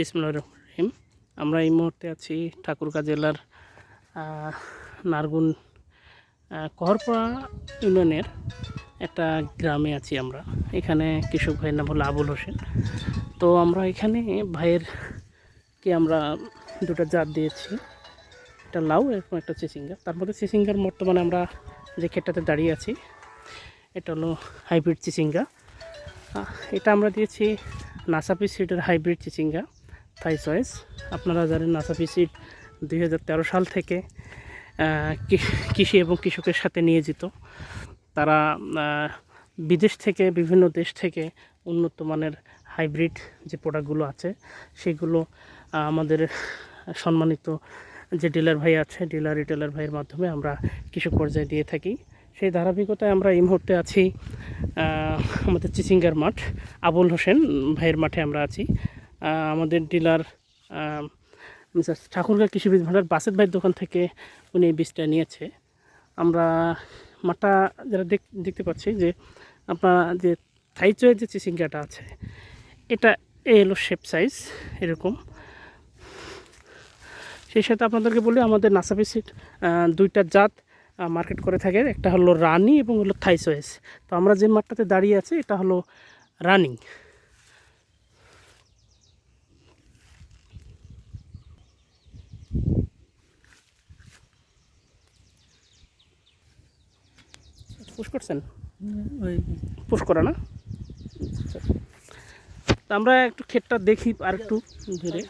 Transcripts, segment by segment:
বিসমিল্লাহির রহমানির রহিম। আমরা এই মুহূর্তে আছি ঠাকুরগাঁ জেলার নারগুন কহরপাড়া ইউনিয়নের একটা গ্রামে আছি আমরা। এখানে কৃষক ভাইয়ের নাম হলো আবুল হোসেন। তো আমরা এখানে ভাইয়েরকে আমরা দুটো জাত দিয়েছি, একটা লাউ এবং একটা চিচিঙ্গা। তার মধ্যে চিচিঙ্গার বর্তমানে আমরা যে ক্ষেতটাতে দাঁড়িয়ে আছি এটা হলো হাইব্রিড চিচিঙ্গা। এটা আমরা দিয়েছি নাসাপি সিডের হাইব্রিড চিচিঙ্গা থাই চয়েস। আপনারা জানেন নাসাপি সিড 2013 সাল থেকে কৃষি এবং কৃষকের সাথে নিয়োজিত। তারা বিদেশ থেকে, বিভিন্ন দেশ থেকে উন্নত মানের হাইব্রিড যে প্রোডাক্টগুলো আছে সেগুলো আমাদের সম্মানিত যে ডিলার ভাই আছে, ডিলার রিটেলার ভাইয়ের মাধ্যমে আমরা কৃষক পর্যায়ে দিয়ে থাকি। সেই ধারাবাহিকতায় আমরা এই মুহূর্তে আছি আমাদের চিচিঙ্গার মাঠ, আবুল হোসেন ভাইয়ের মাঠে আমরা আছি। আমাদের ডিলার মিস্টার ঠাকুরগাঁ কৃষি বীজ ভান্ডার বাসেদ ভাইয়ের দোকান থেকে উনি এই বীজটা নিয়েছে। আমরা মাঠটা যারা দেখতে পাচ্ছি যে আপনার যে থাইচয়ের যে চিচিঙ্গাটা আছে এটা এলো শেপ সাইজ এরকম। সেই সাথে আপনাদেরকে বলি আমাদের নাসাপি সিড দুইটা জাত মার্কেট করে থাকে, একটা হলো রানি এবং হলো থাই চয়েস। তো আমরা যে মাঠটাতে দাঁড়িয়ে আছি এটা হলো রানি। পুশ করছেন? ওই পুশ করা না। তো আমরা একটু ক্ষেতটা দেখি আর একটু ধরে।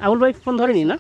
আবুল ভাই ফোন ধরেনি না?